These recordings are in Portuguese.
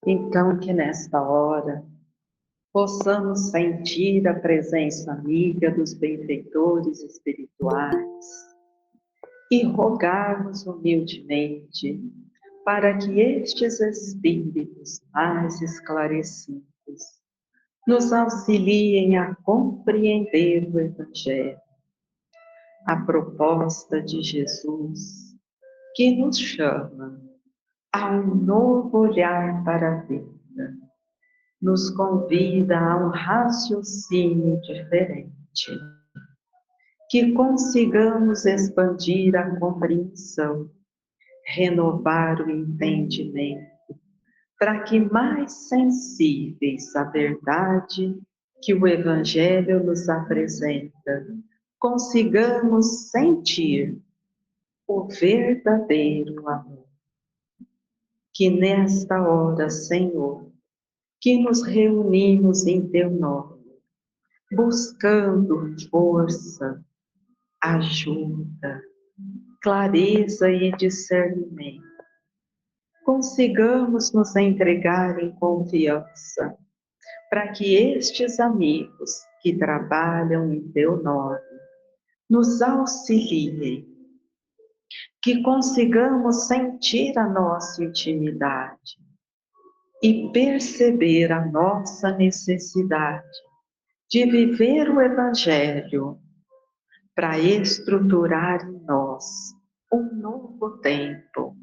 Então, que nesta hora possamos sentir a presença amiga dos benfeitores espirituais e rogarmos humildemente para que estes espíritos mais esclarecidos nos auxiliem a compreender o Evangelho, a proposta de Jesus, que nos chama a um novo olhar para a vida, nos convida a um raciocínio diferente, que consigamos expandir a compreensão, renovar o entendimento, para que mais sensíveis à verdade que o Evangelho nos apresenta, consigamos sentir o verdadeiro amor. Que nesta hora, Senhor, que nos reunimos em Teu nome, buscando força, ajuda, clareza e discernimento, consigamos nos entregar em confiança, para que estes amigos que trabalham em Teu nome nos auxiliem, que consigamos sentir a nossa intimidade e perceber a nossa necessidade de viver o Evangelho para estruturar em nós um novo tempo,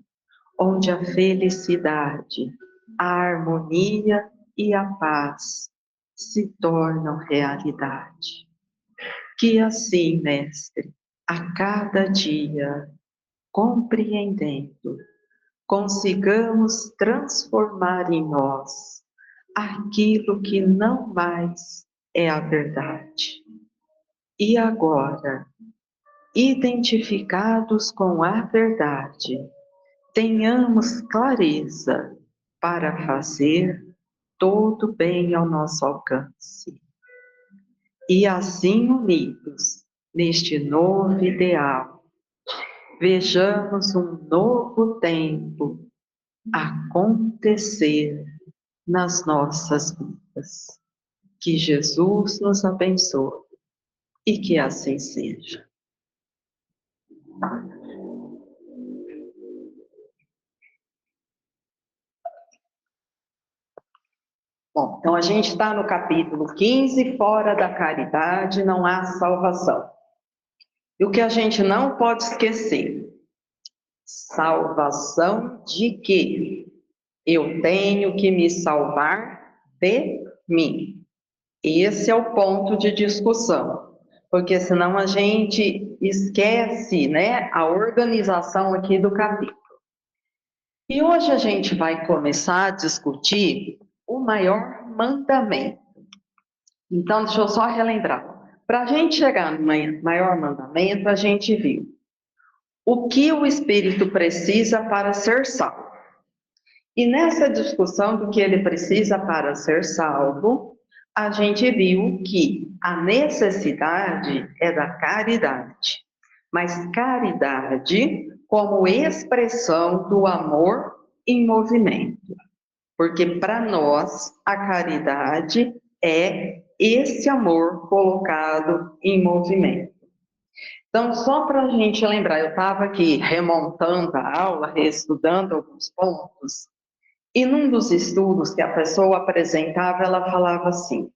onde a felicidade, a harmonia e a paz se tornam realidade. Que assim, Mestre, a cada dia, compreendendo, consigamos transformar em nós aquilo que não mais é a verdade. E agora, identificados com a verdade, tenhamos clareza para fazer todo bem ao nosso alcance. E assim unidos neste novo ideal, vejamos um novo tempo acontecer nas nossas vidas. Que Jesus nos abençoe e que assim seja. Bom, então a gente está no capítulo 15, fora da caridade não há salvação. E o que a gente não pode esquecer, salvação de quê? Eu tenho que me salvar de mim. Esse é o ponto de discussão, porque senão a gente esquece, né, a organização aqui do capítulo. E hoje a gente vai começar a discutir o maior mandamento. Então, deixa eu só relembrar. Para a gente chegar no maior mandamento, a gente viu o que o espírito precisa para ser salvo. E nessa discussão do que ele precisa para ser salvo, a gente viu que a necessidade é da caridade, mas caridade como expressão do amor em movimento. Porque para nós a caridade é esse amor colocado em movimento. Então, só para a gente lembrar, eu estava aqui remontando a aula, reestudando alguns pontos, e num dos estudos que a pessoa apresentava, ela falava assim,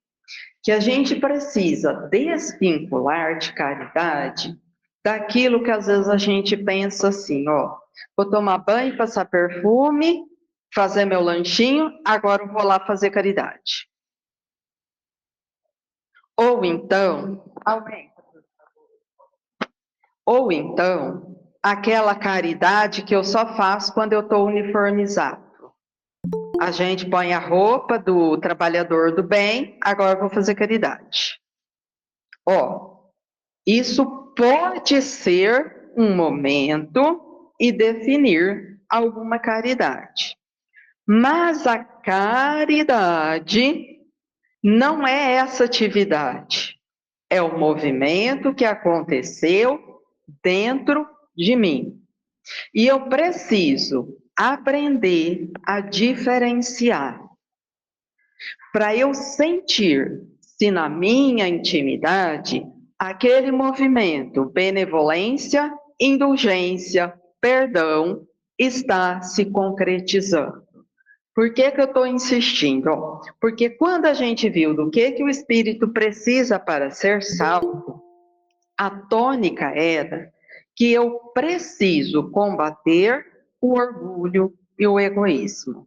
que a gente precisa desvincular de caridade daquilo que às vezes a gente pensa assim, ó, vou tomar banho, passar perfume, fazer meu lanchinho, agora eu vou lá fazer caridade. Ou então, aquela caridade que eu só faço quando eu estou uniformizado. A gente põe a roupa do trabalhador do bem, agora eu vou fazer caridade. Ó, isso pode ser um momento e definir alguma caridade. Mas a caridade não é essa atividade. É o movimento que aconteceu dentro de mim. E eu preciso aprender a diferenciar, para eu sentir se na minha intimidade aquele movimento, benevolência, indulgência, perdão, está se concretizando. Por que eu estou insistindo? Porque quando a gente viu do que o espírito precisa para ser salvo, a tônica era que eu preciso combater o orgulho e o egoísmo.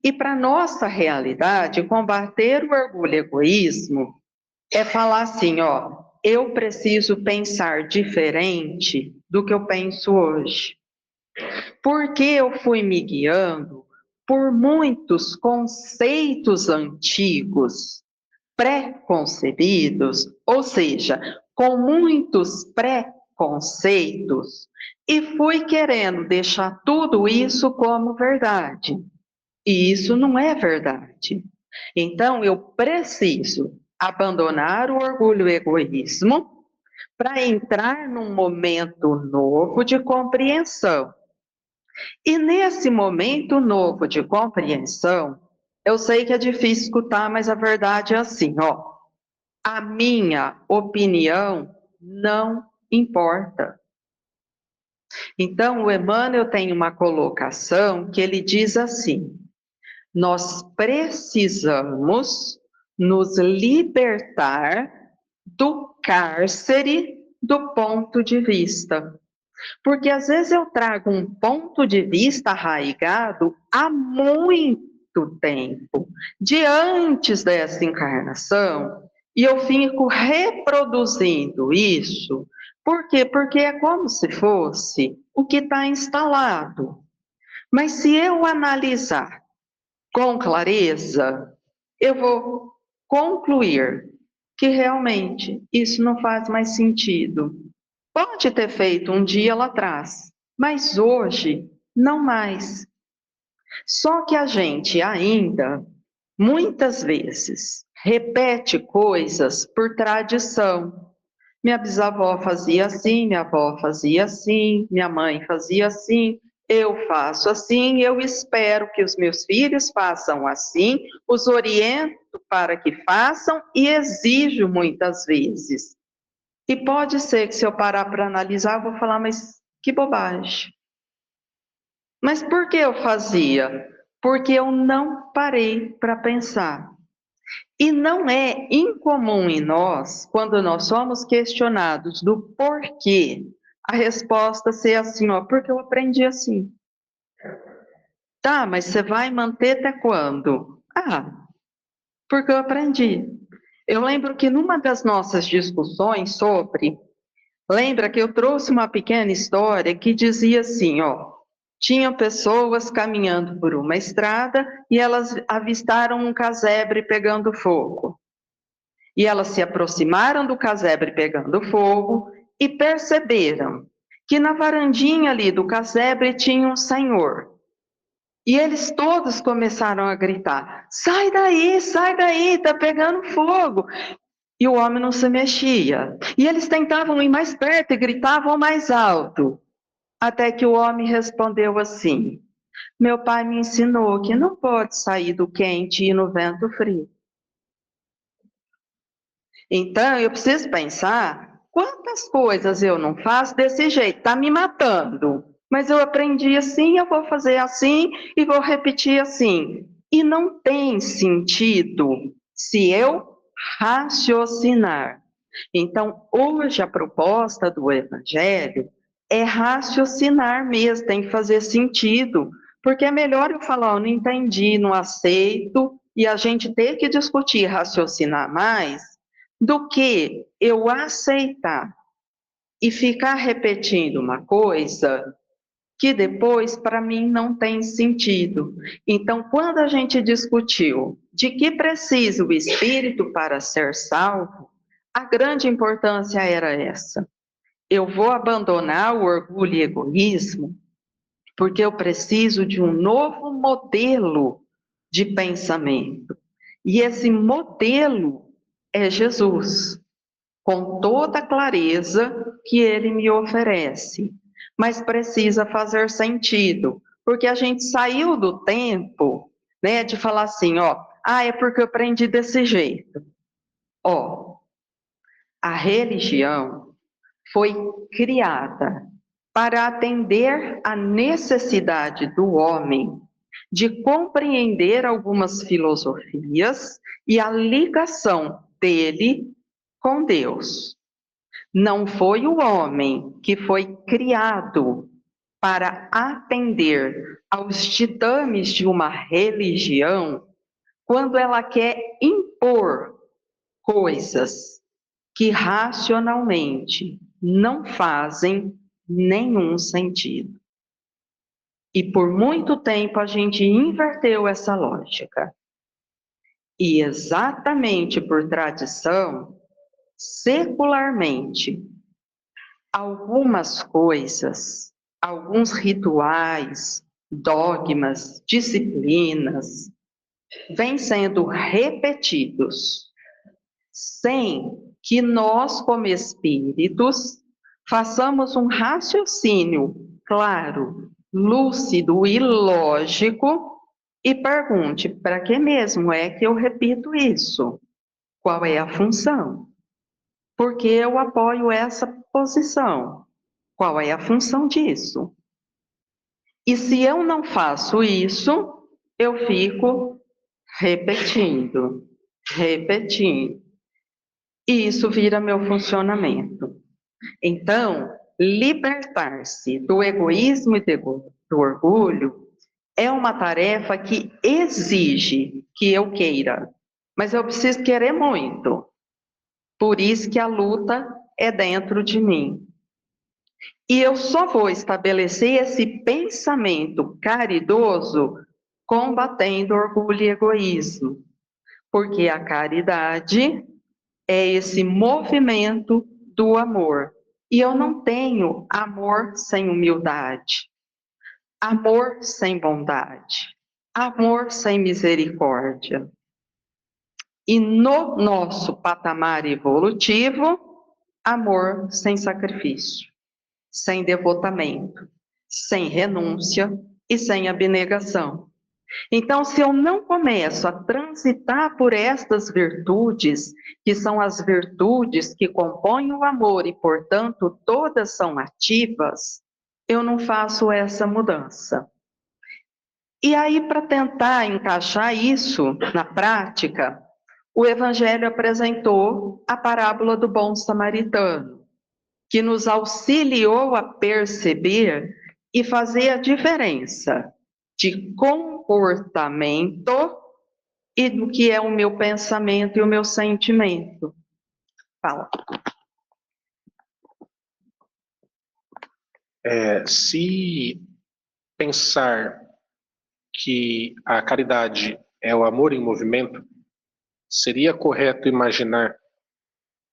E para nossa realidade, combater o orgulho e o egoísmo é falar assim, eu preciso pensar diferente do que eu penso hoje. Porque eu fui me guiando por muitos conceitos antigos, pré-concebidos, ou seja, com muitos preconceitos, e fui querendo deixar tudo isso como verdade. E isso não é verdade. Então, eu preciso abandonar o orgulho e o egoísmo para entrar num momento novo de compreensão. E nesse momento novo de compreensão, eu sei que é difícil escutar, mas a verdade é assim, a minha opinião não importa. Então, o Emmanuel tem uma colocação que ele diz assim: nós precisamos nos libertar do cárcere do ponto de vista. Porque às vezes eu trago um ponto de vista arraigado há muito tempo, de antes dessa encarnação, e eu fico reproduzindo isso. Por quê? Porque é como se fosse o que está instalado. Mas se eu analisar com clareza, eu vou concluir que realmente isso não faz mais sentido. Pode ter feito um dia lá atrás, mas hoje não mais. Só que a gente ainda, muitas vezes, repete coisas por tradição. Minha bisavó fazia assim, minha avó fazia assim, minha mãe fazia assim, eu faço assim, eu espero que os meus filhos façam assim, os oriento para que façam e exijo muitas vezes. E pode ser que se eu parar para analisar, eu vou falar, mas que bobagem. Mas por que eu fazia? Porque eu não parei para pensar. E não é incomum em nós, quando nós somos questionados do porquê, a resposta ser assim, porque eu aprendi assim. Tá, mas você vai manter até quando? Ah, porque eu aprendi. Eu lembro que numa das nossas discussões sobre, lembra que eu trouxe uma pequena história que dizia assim, tinham pessoas caminhando por uma estrada e elas avistaram um casebre pegando fogo. E elas se aproximaram do casebre pegando fogo e perceberam que na varandinha ali do casebre tinha um senhor. E eles todos começaram a gritar: sai daí, tá pegando fogo. E o homem não se mexia. E eles tentavam ir mais perto e gritavam mais alto. Até que o homem respondeu assim: meu pai me ensinou que não pode sair do quente e ir no vento frio. Então, eu preciso pensar quantas coisas eu não faço desse jeito, está me matando. Mas eu aprendi assim, eu vou fazer assim e vou repetir assim. E não tem sentido se eu raciocinar. Então, hoje a proposta do Evangelho é raciocinar mesmo, tem que fazer sentido. Porque é melhor eu falar, eu não entendi, não aceito, e a gente ter que discutir, raciocinar mais, do que eu aceitar e ficar repetindo uma coisa que depois para mim não tem sentido. Então, quando a gente discutiu de que precisa o espírito para ser salvo, a grande importância era essa. Eu vou abandonar o orgulho e egoísmo porque eu preciso de um novo modelo de pensamento. E esse modelo é Jesus, com toda a clareza que ele me oferece. Mas precisa fazer sentido, Porque a gente saiu do tempo, né, de falar assim, ó, é porque eu aprendi desse jeito. Ó, a religião foi criada para atender à necessidade do homem de compreender algumas filosofias e a ligação dele com Deus. Não foi o homem que foi criado para atender aos ditames de uma religião quando ela quer impor coisas que racionalmente não fazem nenhum sentido. E por muito tempo a gente inverteu essa lógica. E exatamente por tradição, secularmente, algumas coisas, alguns rituais, dogmas, disciplinas, vêm sendo repetidos, sem que nós, como espíritos, façamos um raciocínio claro, lúcido e lógico e pergunte: para que mesmo é que eu repito isso? Qual é a função? Por que eu apoio essa posição? Qual é a função disso? E se eu não faço isso, eu fico repetindo, repetindo. E isso vira meu funcionamento. Então, libertar-se do egoísmo e do orgulho é uma tarefa que exige que eu queira, mas eu preciso querer muito. Por isso que a luta é dentro de mim. E eu só vou estabelecer esse pensamento caridoso combatendo orgulho e egoísmo, porque a caridade é esse movimento do amor. E eu não tenho amor sem humildade, amor sem bondade, amor sem misericórdia. E no nosso patamar evolutivo, amor sem sacrifício, sem devotamento, sem renúncia e sem abnegação. Então, se eu não começo a transitar por estas virtudes, que são as virtudes que compõem o amor e, portanto, todas são ativas, eu não faço essa mudança. E aí, para tentar encaixar isso na prática, o Evangelho apresentou a parábola do bom samaritano, que nos auxiliou a perceber e fazer a diferença de comportamento e do que é o meu pensamento e o meu sentimento. Fala. Se pensar que a caridade é o amor em movimento, seria correto imaginar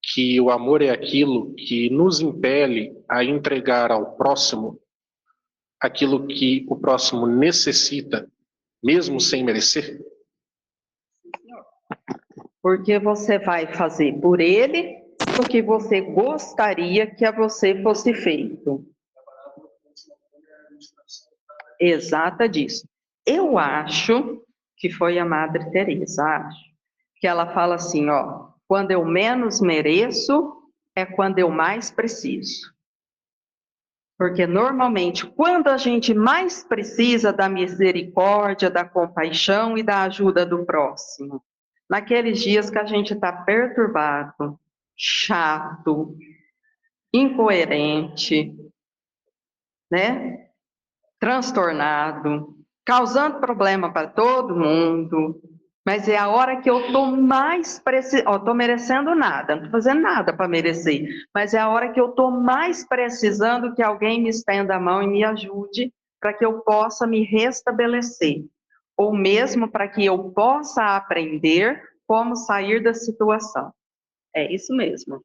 que o amor é aquilo que nos impele a entregar ao próximo aquilo que o próximo necessita, mesmo sem merecer? Porque você vai fazer por ele o que você gostaria que a você fosse feito. Exata disso. Eu acho que foi a Madre Teresa, acho, que ela fala assim, ó, quando eu menos mereço é quando eu mais preciso. Porque normalmente, quando a gente mais precisa da misericórdia, da compaixão e da ajuda do próximo, naqueles dias que a gente está perturbado, chato, incoerente, né? Transtornado, causando problema para todo mundo, mas é a hora que eu estou mais precisando, ó, estou merecendo nada, não estou fazendo nada para merecer, mas é a hora que eu estou mais precisando que alguém me estenda a mão e me ajude para que eu possa me restabelecer, ou mesmo para que eu possa aprender como sair da situação. É isso mesmo.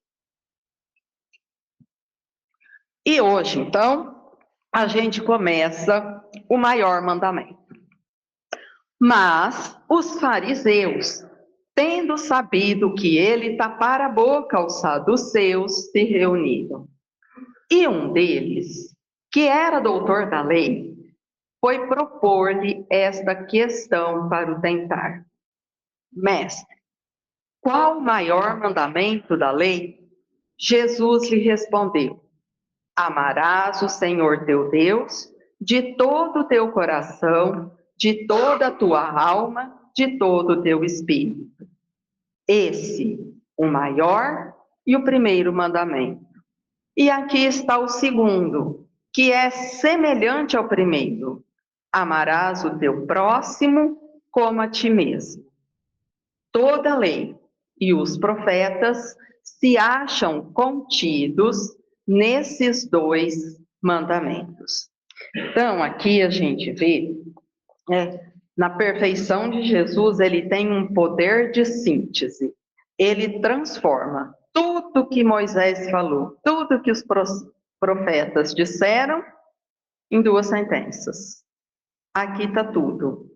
E hoje, então, a gente começa o maior mandamento. Mas os fariseus, tendo sabido que ele tapara a boca aos saduceus, se reuniram. E um deles, que era doutor da lei, foi propor-lhe esta questão para o tentar: Mestre, qual o maior mandamento da lei? Jesus lhe respondeu: Amarás o Senhor teu Deus de todo o teu coração, de toda a tua alma, de todo o teu espírito. Esse, o maior e o primeiro mandamento. E aqui está o segundo, que é semelhante ao primeiro: amarás o teu próximo como a ti mesmo. Toda a lei e os profetas se acham contidos nesses dois mandamentos. Então, aqui a gente vê, na perfeição de Jesus, ele tem um poder de síntese. Ele transforma tudo que Moisés falou, tudo que os profetas disseram, em duas sentenças. Aqui está tudo.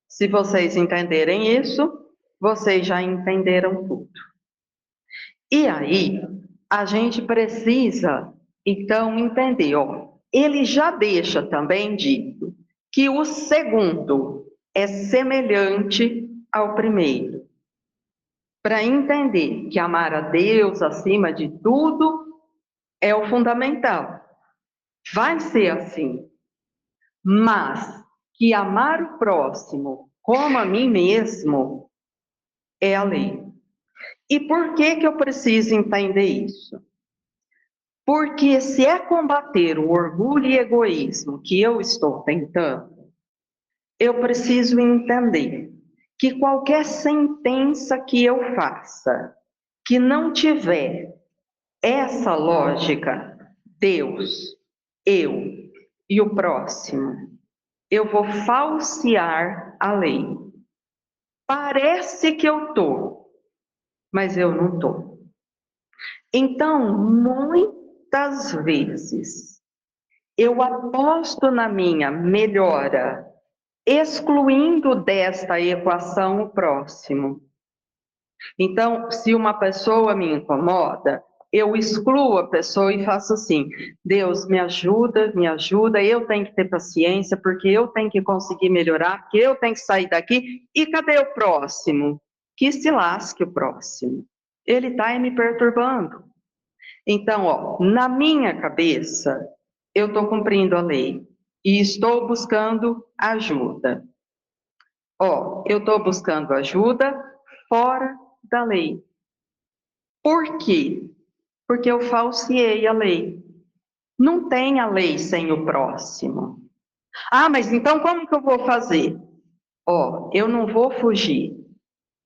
Se vocês entenderem isso, vocês já entenderam tudo. E aí, a gente precisa, então, entender, ele já deixa também dito que o segundo é semelhante ao primeiro. Para entender que amar a Deus acima de tudo é o fundamental. Vai ser assim. Mas que amar o próximo como a mim mesmo é a lei. E por que que eu preciso entender isso? Porque se é combater o orgulho e egoísmo que eu estou tentando, eu preciso entender que qualquer sentença que eu faça, que não tiver essa lógica, Deus, eu e o próximo, eu vou falsear a lei. Parece que eu estou, mas eu não estou. Então, muitas vezes, eu aposto na minha melhora, excluindo desta equação o próximo. Então, se uma pessoa me incomoda, eu excluo a pessoa e faço assim: Deus, me ajuda, eu tenho que ter paciência, porque eu tenho que conseguir melhorar, porque eu tenho que sair daqui. E cadê o próximo? Que se lasque o próximo. Ele está me perturbando. Então, na minha cabeça, eu estou cumprindo a lei e estou buscando ajuda. Eu estou buscando ajuda fora da lei. Por quê? Porque eu falseei a lei. Não tem a lei sem o próximo. Ah, mas então como que eu vou fazer? Eu não vou fugir.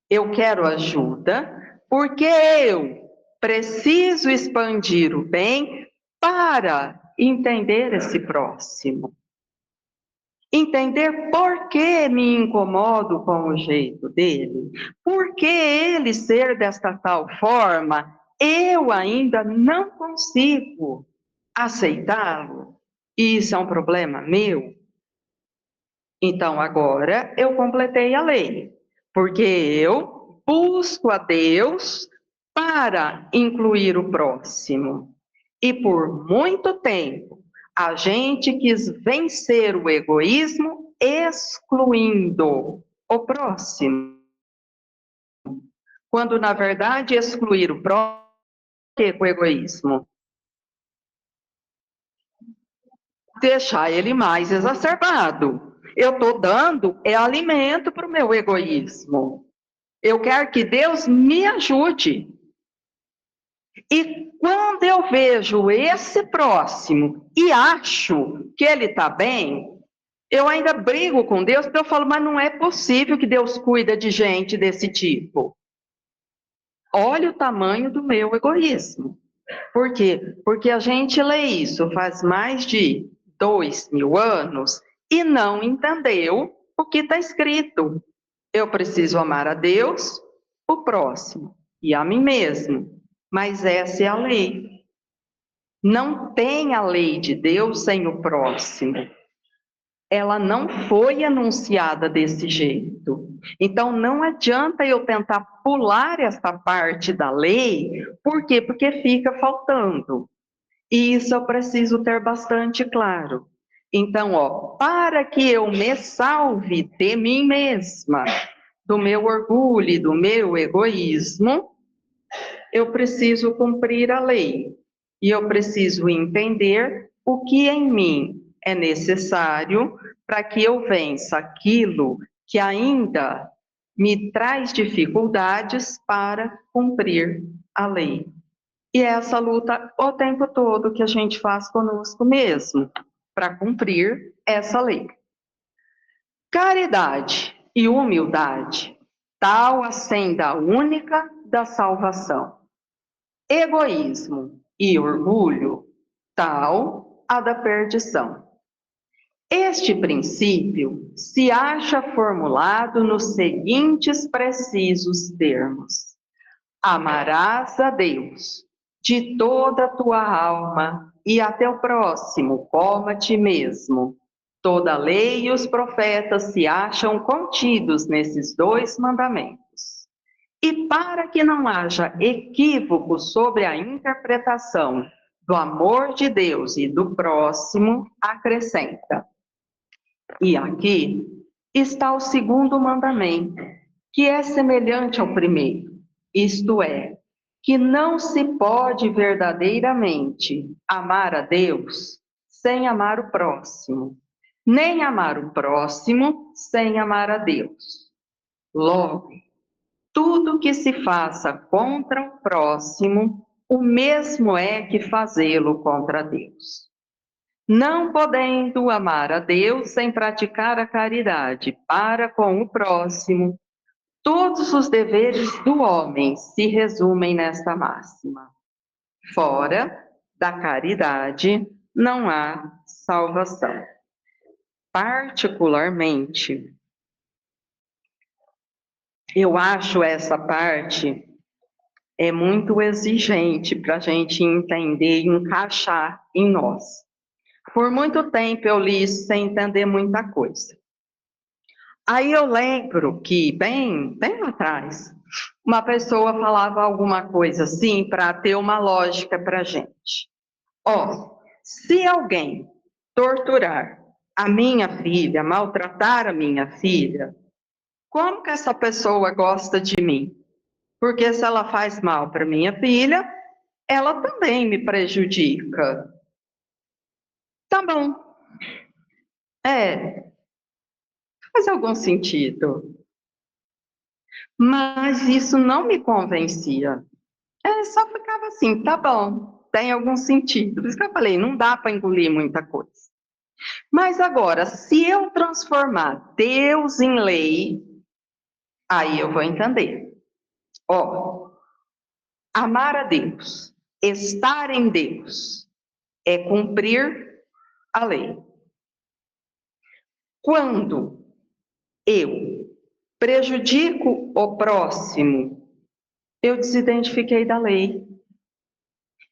Eu quero ajuda porque eu preciso expandir o bem para entender esse próximo. Entender por que me incomodo com o jeito dele, por que ele ser desta tal forma, eu ainda não consigo aceitá-lo. Isso é um problema meu. Então agora eu completei a lei, porque eu busco a Deus para incluir o próximo. E por muito tempo a gente quis vencer o egoísmo excluindo o próximo. Quando na verdade excluir o próximo é o egoísmo. Deixar ele mais exacerbado. Eu estou dando alimento para o meu egoísmo. Eu quero que Deus me ajude. E quando eu vejo esse próximo e acho que ele está bem, eu ainda brigo com Deus, porque eu falo, mas não é possível que Deus cuida de gente desse tipo. Olha o tamanho do meu egoísmo. Por quê? Porque a gente lê isso faz mais de 2000 anos e não entendeu o que está escrito. Eu preciso amar a Deus, o próximo e a mim mesmo. Mas essa é a lei. Não tem a lei de Deus sem o próximo. Ela não foi anunciada desse jeito. Então, não adianta eu tentar pular essa parte da lei, por quê? Porque fica faltando. E isso eu preciso ter bastante claro. Então, ó, para que eu me salve de mim mesma, do meu orgulho e do meu egoísmo, eu preciso cumprir a lei. E eu preciso entender o que em mim é necessário para que eu vença aquilo que ainda me traz dificuldades para cumprir a lei. E é essa luta o tempo todo que a gente faz conosco mesmo, para cumprir essa lei. Caridade e humildade, tal a senda única da salvação. Egoísmo e orgulho, tal a da perdição. Este princípio se acha formulado nos seguintes precisos termos: amarás a Deus de toda a tua alma e a teu próximo como a ti mesmo. Toda a lei e os profetas se acham contidos nesses dois mandamentos. E para que não haja equívoco sobre a interpretação do amor de Deus e do próximo, acrescenta: e aqui está o segundo mandamento, que é semelhante ao primeiro, isto é, que não se pode verdadeiramente amar a Deus sem amar o próximo, nem amar o próximo sem amar a Deus. Logo, tudo que se faça contra o próximo, o mesmo é que fazê-lo contra Deus. Não podendo amar a Deus sem praticar a caridade para com o próximo, todos os deveres do homem se resumem nesta máxima: fora da caridade não há salvação. Particularmente, eu acho essa parte muito exigente para a gente entender e encaixar em nós. Por muito tempo eu li isso sem entender muita coisa. Aí eu lembro que, bem lá atrás, uma pessoa falava alguma coisa assim para ter uma lógica para a gente. Ó, se alguém torturar a minha filha, maltratar a minha filha, como que essa pessoa gosta de mim? Porque se ela faz mal para minha filha, ela também me prejudica. Tá bom. Faz algum sentido. Mas isso não me convencia. Só ficava assim, tá bom, tem algum sentido. Por isso que eu falei, não dá para engolir muita coisa. Mas agora, se eu transformar Deus em lei, aí eu vou entender. Ó, amar a Deus, estar em Deus, é cumprir a lei. Quando eu prejudico o próximo, eu desidentifiquei da lei.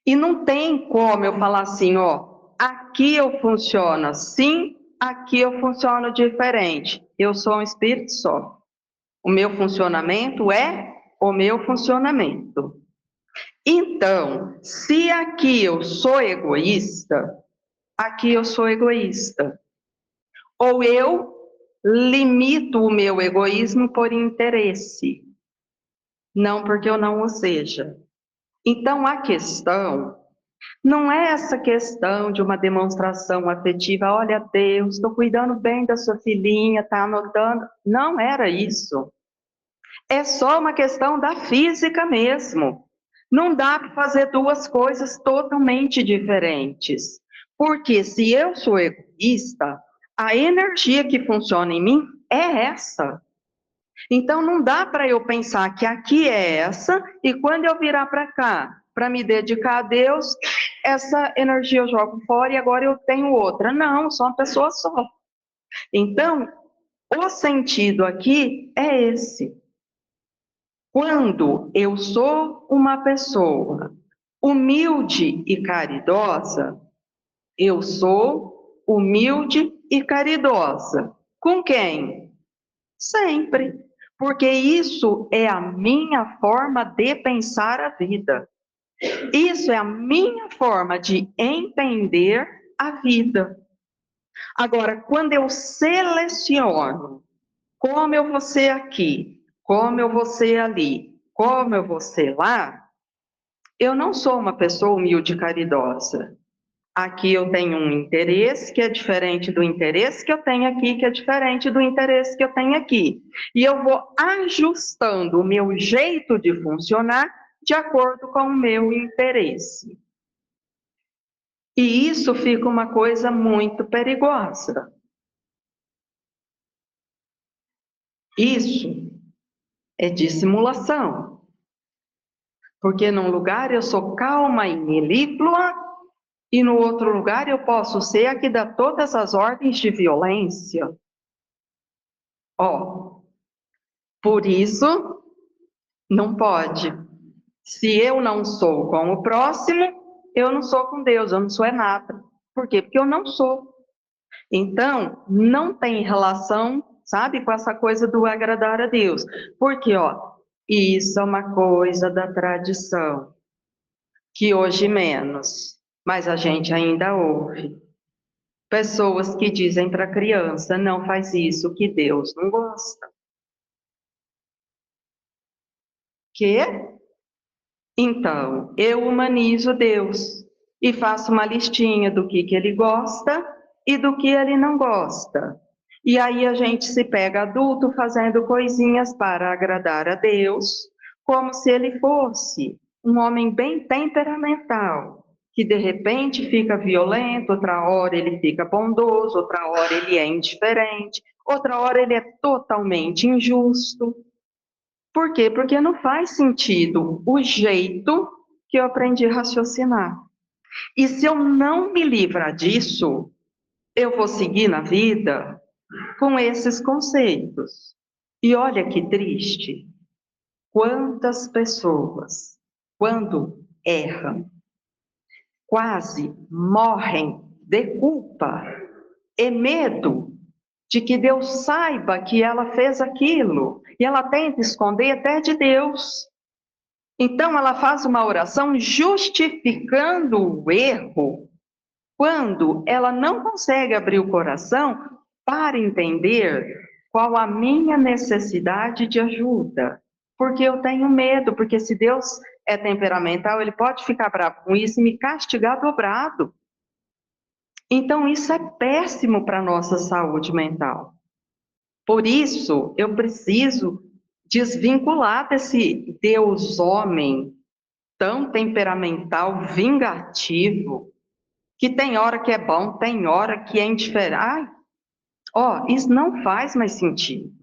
E não tem como eu falar assim, ó, aqui eu funciono assim, aqui eu funciono diferente. Eu sou um espírito só. O meu funcionamento é o meu funcionamento. Então, se aqui eu sou egoísta, aqui eu sou egoísta. Ou eu limito o meu egoísmo por interesse, não porque eu não o seja. Então, a questão não é essa questão de uma demonstração afetiva, olha, Deus, estou cuidando bem da sua filhinha, está anotando. Não era isso. É só uma questão da física mesmo. Não dá para fazer duas coisas totalmente diferentes. Porque se eu sou egoísta, a energia que funciona em mim é essa. Então não dá para eu pensar que aqui é essa e quando eu virar para cá, para me dedicar a Deus, essa energia eu jogo fora e agora eu tenho outra. Não, sou uma pessoa só. Então, o sentido aqui é esse. Quando eu sou uma pessoa humilde e caridosa, eu sou humilde e caridosa. Com quem? Sempre. Porque isso é a minha forma de pensar a vida. Isso é a minha forma de entender a vida. Agora, quando eu seleciono como eu vou ser aqui, como eu vou ser ali, como eu vou ser lá, eu não sou uma pessoa humilde e caridosa. Aqui eu tenho um interesse que é diferente do interesse que eu tenho aqui, que é diferente do interesse que eu tenho aqui. E eu vou ajustando o meu jeito de funcionar de acordo com o meu interesse. E isso fica uma coisa muito perigosa. Isso é dissimulação. Porque num lugar eu sou calma e melíflua, e no outro lugar eu posso ser a que dá todas as ordens de violência. Ó, por isso, não pode. Se eu não sou com o próximo, eu não sou com Deus, eu não sou é nada. Por quê? Porque eu não sou. Então, não tem relação, sabe, com essa coisa do agradar a Deus. Porque, ó, isso é uma coisa da tradição, que hoje menos, mas a gente ainda ouve. Pessoas que dizem para a criança, não faz isso, que Deus não gosta. Quê? Então, eu humanizo Deus e faço uma listinha do que ele gosta e do que ele não gosta. E aí a gente se pega adulto fazendo coisinhas para agradar a Deus, como se ele fosse um homem bem temperamental, que de repente fica violento, outra hora ele fica bondoso, outra hora ele é indiferente, outra hora ele é totalmente injusto. Por quê? Porque não faz sentido o jeito que eu aprendi a raciocinar. E se eu não me livrar disso, eu vou seguir na vida com esses conceitos. E olha que triste, quantas pessoas, quando erram, quase morrem de culpa e medo de que Deus saiba que ela fez aquilo, e ela tenta esconder até de Deus. Então, ela faz uma oração justificando o erro, quando ela não consegue abrir o coração para entender qual a minha necessidade de ajuda. Porque eu tenho medo, porque se Deus é temperamental, ele pode ficar bravo com isso e me castigar dobrado. Então, isso é péssimo para a nossa saúde mental. Por isso, eu preciso desvincular desse Deus homem tão temperamental, vingativo, que tem hora que é bom, tem hora que é indiferente. Ai, ó, isso não faz mais sentido.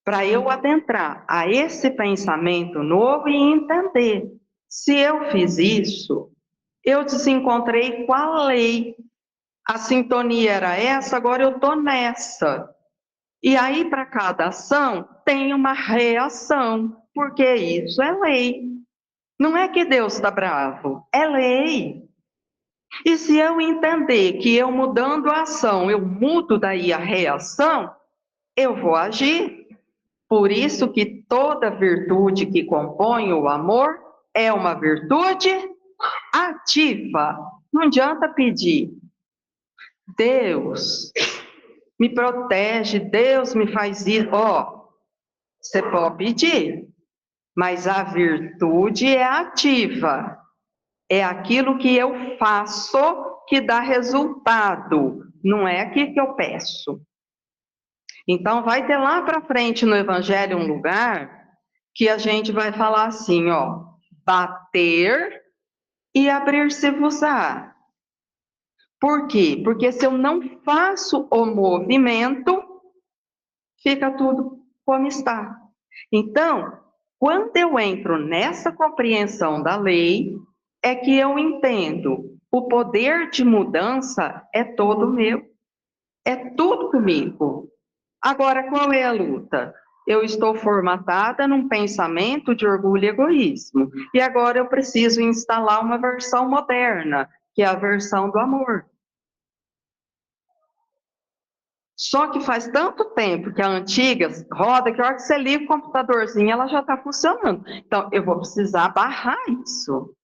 Para eu adentrar a esse pensamento novo e entender, se eu fiz isso, eu desencontrei qual lei. A sintonia era essa, agora eu estou nessa. E aí, para cada ação, tem uma reação, porque isso é lei. Não é que Deus está bravo, é lei. E se eu entender que eu mudando a ação, eu mudo daí a reação, eu vou agir. Por isso que toda virtude que compõe o amor é uma virtude ativa. Não adianta pedir, Deus me protege, Deus me faz isso. Ó, você pode pedir, mas a virtude é ativa. É aquilo que eu faço que dá resultado, não é aquilo que eu peço. Então, vai ter lá para frente no Evangelho um lugar que a gente vai falar assim, ó, bater e abrir-se-vos-á. Por quê? Porque se eu não faço o movimento, fica tudo como está. Então, quando eu entro nessa compreensão da lei, é que eu entendo, o poder de mudança é todo meu, é tudo comigo. Agora, qual é a luta? Eu estou formatada num pensamento de orgulho e egoísmo, e agora eu preciso instalar uma versão moderna, que é a versão do amor. Só que faz tanto tempo que a antiga roda que a hora que você liga o computadorzinho, ela já está funcionando. Então, eu vou precisar barrar isso.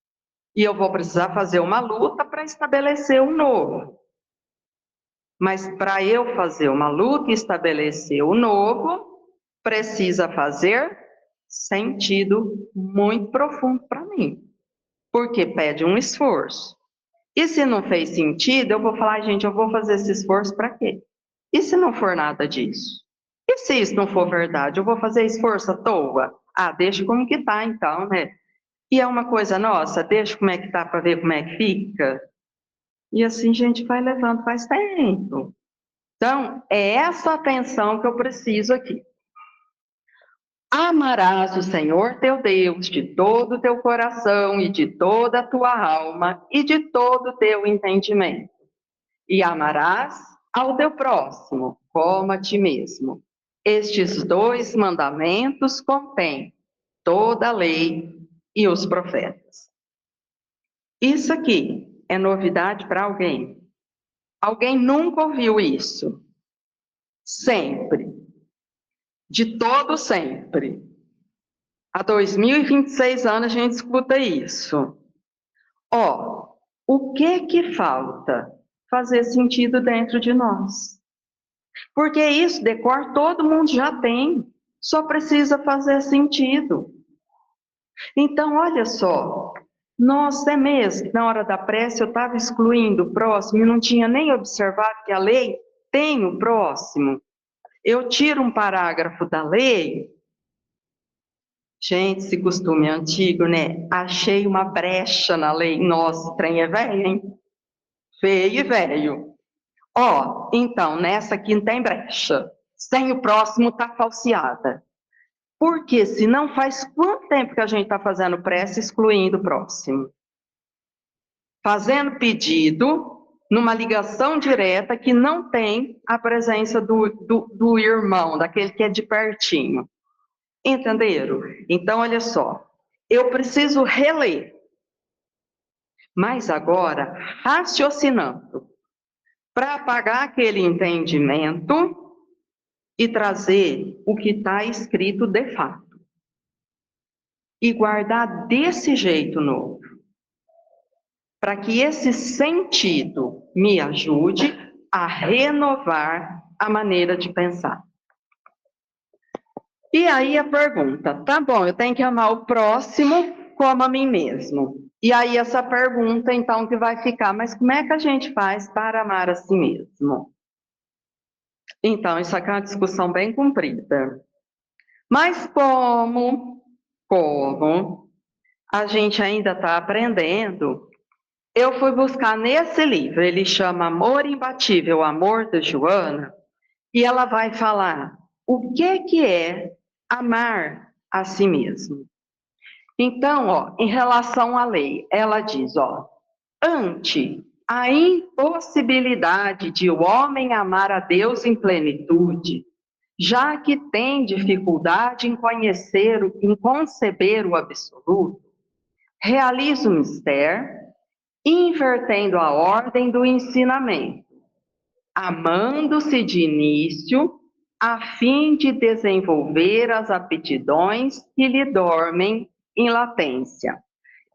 E eu vou precisar fazer uma luta para estabelecer um novo. Mas para eu fazer uma luta e estabelecer o novo, precisa fazer sentido muito profundo para mim, porque pede um esforço. E se não fez sentido, eu vou falar, gente, eu vou fazer esse esforço para quê? E se não for nada disso? E se isso não for verdade, eu vou fazer esforço à toa? Ah, deixa como que tá então, né? E é uma coisa nossa, deixa como é que tá para ver como é que fica. E assim a gente vai levando faz tempo. Então, é essa atenção que eu preciso aqui. Amarás o Senhor teu Deus de todo o teu coração e de toda a tua alma e de todo o teu entendimento. E amarás ao teu próximo como a ti mesmo. Estes dois mandamentos contêm toda a lei e os profetas. Isso aqui é novidade para alguém? Alguém nunca ouviu isso? Sempre. De todo sempre. Há 2026 anos a gente escuta isso. Ó, o que falta? Fazer sentido dentro de nós. Porque isso, decor, todo mundo já tem. Só precisa fazer sentido. Então, olha só. Nossa, é mesmo que na hora da prece eu estava excluindo o próximo e não tinha nem observado que a lei tem o próximo. Eu tiro um parágrafo da lei. Gente, esse costume é antigo, né? Achei uma brecha na lei. Nossa, o trem é velho, hein? Feio e velho. Ó, então, nessa aqui não tem brecha. Sem o próximo tá falseada. Porque se não faz quanto tempo que a gente está fazendo prece excluindo o próximo? Fazendo pedido numa ligação direta que não tem a presença do irmão, daquele que é de pertinho. Entenderam? Então, olha só. Eu preciso reler. Mas agora, raciocinando, para apagar aquele entendimento e trazer o que está escrito de fato. E guardar desse jeito novo. Para que esse sentido me ajude a renovar a maneira de pensar. E aí a pergunta, tá bom, eu tenho que amar o próximo como a mim mesmo. E aí essa pergunta, então, que vai ficar, mas como é que a gente faz para amar a si mesmo? Então, isso aqui é uma discussão bem comprida. Mas como a gente ainda está aprendendo, eu fui buscar nesse livro, ele chama Amor Imbatível, Amor da Joana, e ela vai falar o que é amar a si mesmo. Então, ó, em relação à lei, ela diz, ó, ante a impossibilidade de o homem amar a Deus em plenitude, já que tem dificuldade em conceber o absoluto, realiza o mistério, invertendo a ordem do ensinamento, amando-se de início, a fim de desenvolver as aptidões que lhe dormem em latência.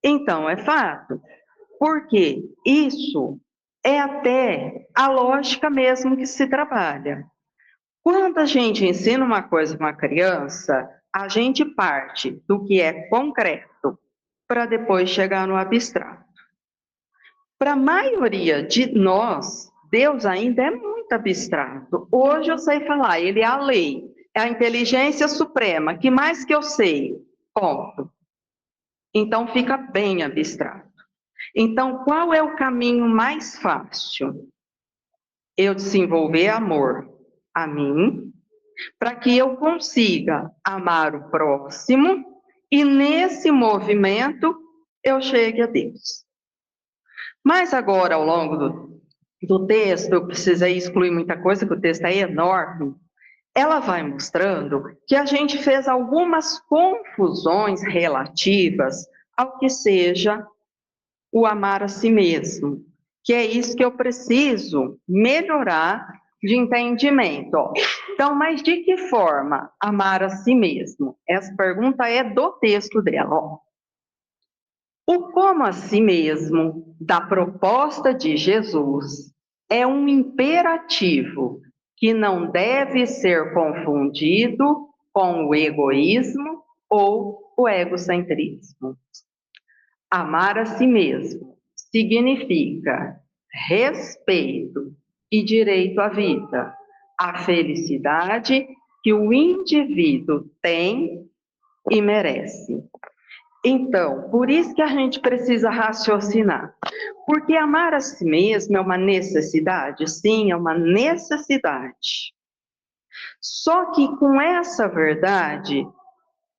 Então, é fato, porque isso é até a lógica mesmo que se trabalha. Quando a gente ensina uma coisa para uma criança, a gente parte do que é concreto para depois chegar no abstrato. Para a maioria de nós, Deus ainda é muito abstrato. Hoje eu sei falar, ele é a lei, é a inteligência suprema, que mais que eu sei? Ponto. Então fica bem abstrato. Então, qual é o caminho mais fácil? Eu desenvolver amor a mim, para que eu consiga amar o próximo e nesse movimento eu chegue a Deus. Mas agora, ao longo do texto, eu precisei excluir muita coisa, porque o texto é enorme. Ela vai mostrando que a gente fez algumas confusões relativas ao que seja o amar a si mesmo, que é isso que eu preciso melhorar de entendimento. Ó. Então, mas de que forma amar a si mesmo? Essa pergunta é do texto dela. Ó. O como a si mesmo, da proposta de Jesus, é um imperativo que não deve ser confundido com o egoísmo ou o egocentrismo. Amar a si mesmo significa respeito e direito à vida, à felicidade que o indivíduo tem e merece. Então, por isso que a gente precisa raciocinar. Porque amar a si mesmo é uma necessidade? Sim, é uma necessidade. Só que com essa verdade,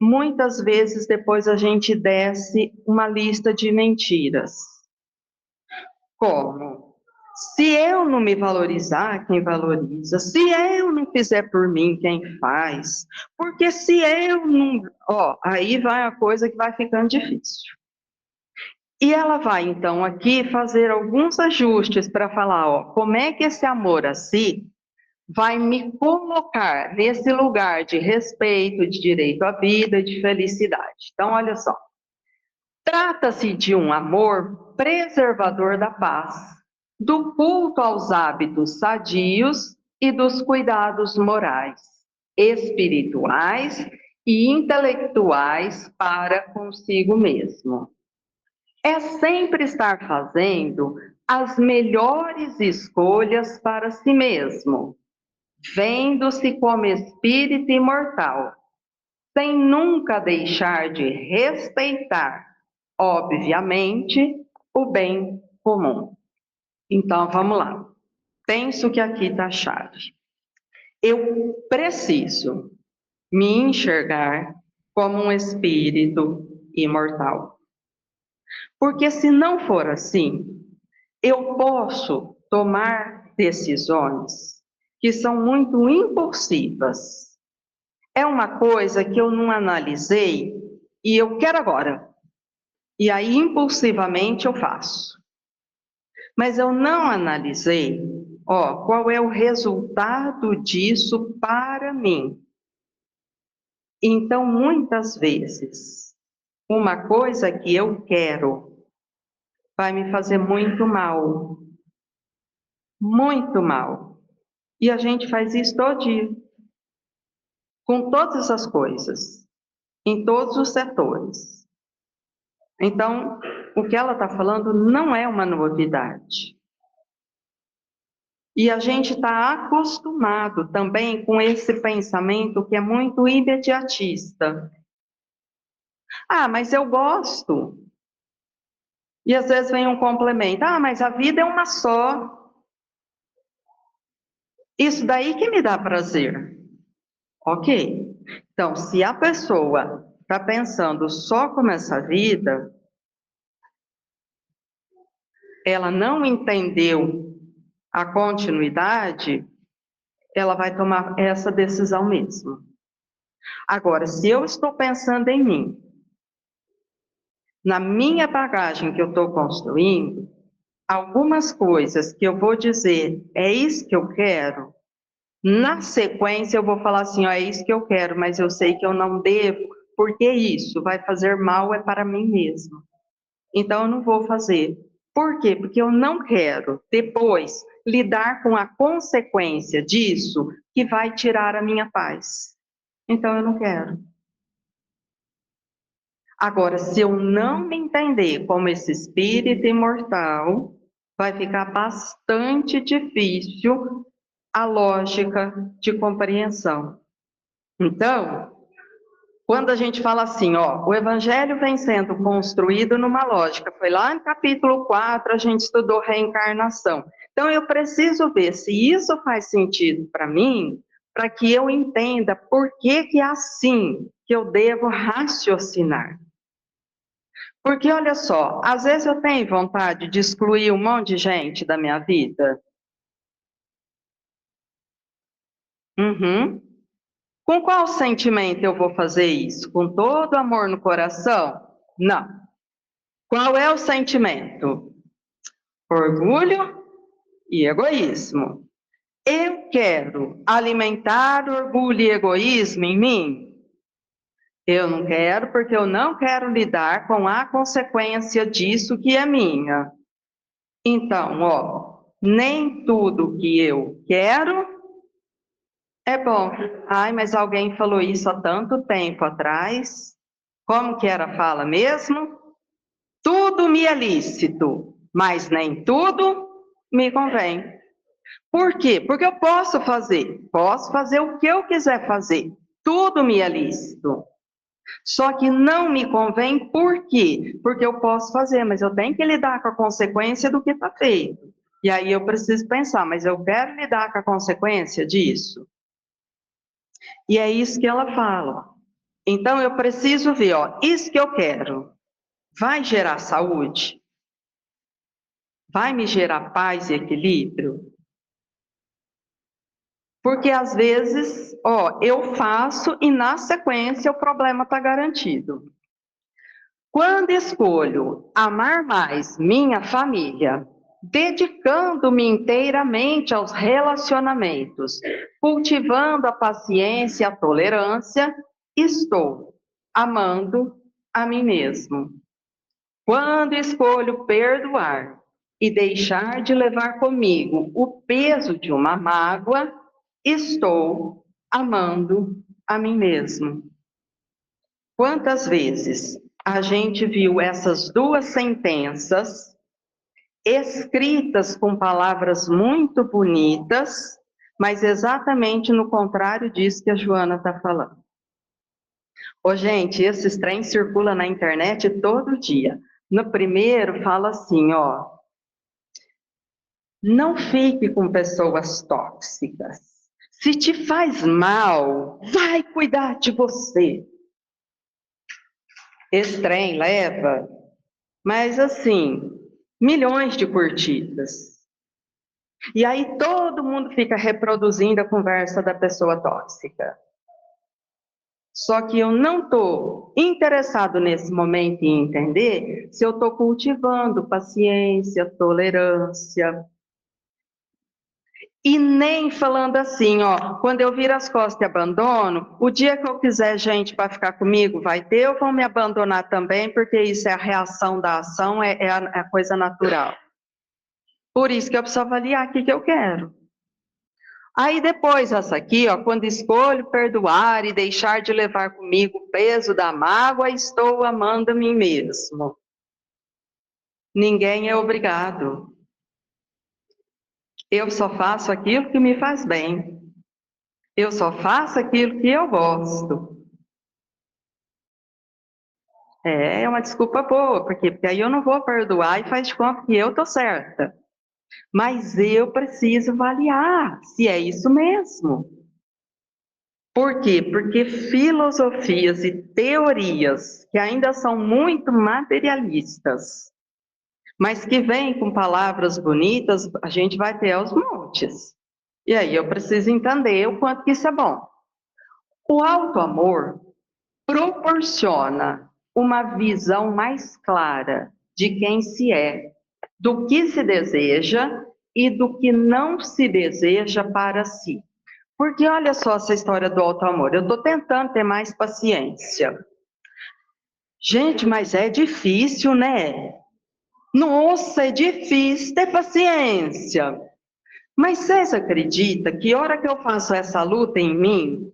muitas vezes depois a gente desce uma lista de mentiras. Como? Se eu não me valorizar, quem valoriza? Se eu não fizer por mim, quem faz? Porque se eu não... Ó, aí vai a coisa que vai ficando difícil. E ela vai, então, aqui fazer alguns ajustes para falar, ó, como é que esse amor a si vai me colocar nesse lugar de respeito, de direito à vida, de felicidade. Então, olha só. Trata-se de um amor preservador da paz, do culto aos hábitos sadios e dos cuidados morais, espirituais e intelectuais para consigo mesmo. É sempre estar fazendo as melhores escolhas para si mesmo, vendo-se como espírito imortal, sem nunca deixar de respeitar, obviamente, o bem comum. Então, vamos lá. Penso que aqui está a chave. Eu preciso me enxergar como um espírito imortal. Porque se não for assim, eu posso tomar decisões que são muito impulsivas. É uma coisa que eu não analisei e eu quero agora. E aí, impulsivamente, eu faço. Mas eu não analisei, ó, qual é o resultado disso para mim. Então, muitas vezes, uma coisa que eu quero vai me fazer muito mal. Muito mal. E a gente faz isso todo dia. Com todas as coisas. Em todos os setores. Então, o que ela está falando não é uma novidade. E a gente está acostumado também com esse pensamento que é muito imediatista. Ah, mas eu gosto. E às vezes vem um complemento. Ah, mas a vida é uma só. Isso daí que me dá prazer. Ok. Então, se a pessoa está pensando só como essa vida, ela não entendeu a continuidade, ela vai tomar essa decisão mesmo. Agora, se eu estou pensando em mim, na minha bagagem que eu estou construindo, algumas coisas que eu vou dizer, é isso que eu quero, na sequência eu vou falar assim, ó, é isso que eu quero, mas eu sei que eu não devo, porque isso vai fazer mal é para mim mesmo. Então eu não vou fazer. Por quê? Porque eu não quero depois lidar com a consequência disso que vai tirar a minha paz. Então eu não quero. Agora, se eu não me entender como esse espírito imortal, vai ficar bastante difícil a lógica de compreensão. Então, quando a gente fala assim, ó, o evangelho vem sendo construído numa lógica, foi lá no capítulo 4, a gente estudou reencarnação. Então, eu preciso ver se isso faz sentido para mim, para que eu entenda por que que é assim que eu devo raciocinar. Porque, olha só, às vezes eu tenho vontade de excluir um monte de gente da minha vida. Uhum. Com qual sentimento eu vou fazer isso? Com todo amor no coração? Não. Qual é o sentimento? Orgulho e egoísmo. Eu quero alimentar orgulho e egoísmo em mim? Eu não quero, porque eu não quero lidar com a consequência disso que é minha. Então, ó, Nem tudo que eu quero é bom. Ai, mas alguém falou isso há tanto tempo atrás. Como que era a fala mesmo? Tudo me é lícito, mas nem tudo me convém. Por quê? Porque eu posso fazer o que eu quiser fazer. Tudo me é lícito. Só que não me convém, por quê? Porque eu posso fazer, mas eu tenho que lidar com a consequência do que está feito. E aí eu preciso pensar, mas eu quero lidar com a consequência disso? E é isso que ela fala. Então eu preciso ver, ó, isso que eu quero, vai gerar saúde? Vai me gerar paz e equilíbrio? Porque às vezes, ó, eu faço e na sequência o problema está garantido. Quando escolho amar mais minha família, dedicando-me inteiramente aos relacionamentos, cultivando a paciência e a tolerância, estou amando a mim mesmo. Quando escolho perdoar e deixar de levar comigo o peso de uma mágoa, estou amando a mim mesmo. Quantas vezes a gente viu essas duas sentenças escritas com palavras muito bonitas, mas exatamente no contrário disso que a Joana está falando. Ô, gente, esses trens circulam na internet todo dia. No primeiro fala assim, ó, não fique com pessoas tóxicas. Se te faz mal, vai cuidar de você. Esse trem leva, mas assim, milhões de curtidas. E aí todo mundo fica reproduzindo a conversa da pessoa tóxica. Só que eu não estou interessado nesse momento em entender se eu estou cultivando paciência, tolerância. E nem falando assim, ó, quando eu viro as costas e abandono, o dia que eu quiser gente para ficar comigo vai ter, ou vão me abandonar também, porque isso é a reação da ação, é a coisa natural. Por isso que eu preciso avaliar o que eu quero. Aí depois, essa aqui, ó, quando escolho perdoar e deixar de levar comigo o peso da mágoa, estou amando a mim mesmo. Ninguém é obrigado. Eu só faço aquilo que me faz bem. Eu só faço aquilo que eu gosto. É uma desculpa boa, porque aí eu não vou perdoar e faz de conta que eu tô certa. Mas eu preciso avaliar se é isso mesmo. Por quê? Porque filosofias e teorias que ainda são muito materialistas, mas que vêm com palavras bonitas, a gente vai ter aos montes. E aí eu preciso entender o quanto que isso é bom. O auto-amor proporciona uma visão mais clara de quem se é, do que se deseja e do que não se deseja para si. Porque olha só essa história do auto-amor, eu estou tentando ter mais paciência. Gente, mas é difícil, né? Nossa, é difícil ter paciência. Mas vocês acreditam que a hora que eu faço essa luta em mim,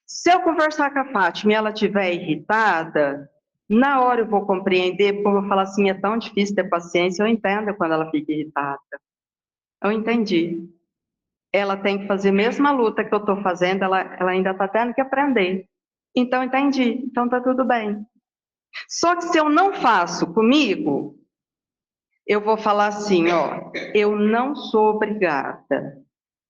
se eu conversar com a Fátima e ela estiver irritada, na hora eu vou compreender, porque eu vou falar assim, é tão difícil ter paciência, eu entendo quando ela fica irritada. Eu entendi. Ela tem que fazer a mesma luta que eu estou fazendo, ela ainda está tendo que aprender. Então, entendi. Então, tá tudo bem. Só que se eu não faço comigo, eu vou falar assim, ó, eu não sou obrigada.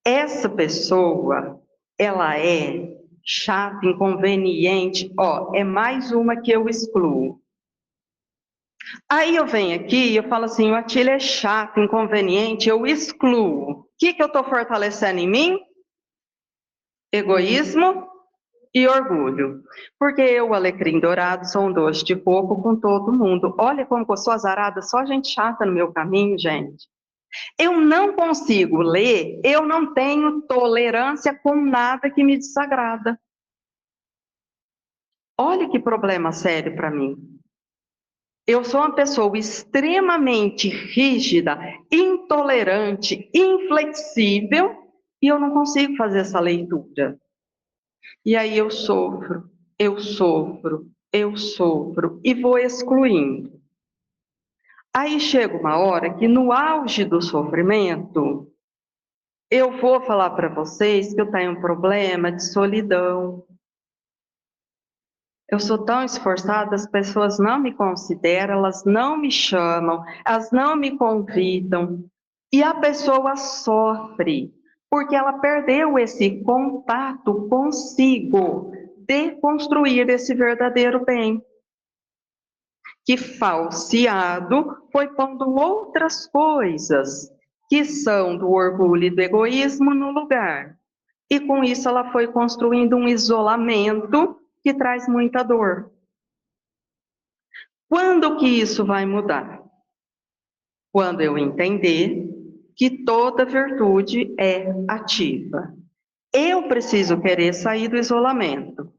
Essa pessoa, ela é chata, inconveniente, ó, é mais uma que eu excluo. Aí eu venho aqui e eu falo assim, o Atílio é chato, inconveniente, eu excluo. O que eu estou fortalecendo em mim? Egoísmo e orgulho. Porque eu, alecrim dourado, sou um doce de coco com todo mundo. Olha como eu sou azarada, só gente chata no meu caminho, gente. Eu não consigo ler, eu não tenho tolerância com nada que me desagrada. Olha que problema sério para mim. Eu sou uma pessoa extremamente rígida, intolerante, inflexível, e eu não consigo fazer essa leitura. E aí eu sofro, eu sofro, eu sofro, e vou excluindo. Aí chega uma hora que, no auge do sofrimento, eu vou falar para vocês que eu tenho um problema de solidão. Eu sou tão esforçada, as pessoas não me consideram, elas não me chamam, elas não me convidam. E a pessoa sofre, porque ela perdeu esse contato consigo de construir esse verdadeiro bem. Que falseado foi pondo outras coisas, que são do orgulho e do egoísmo no lugar. E com isso ela foi construindo um isolamento que traz muita dor. Quando que isso vai mudar? Quando eu entender que toda virtude é ativa. Eu preciso querer sair do isolamento.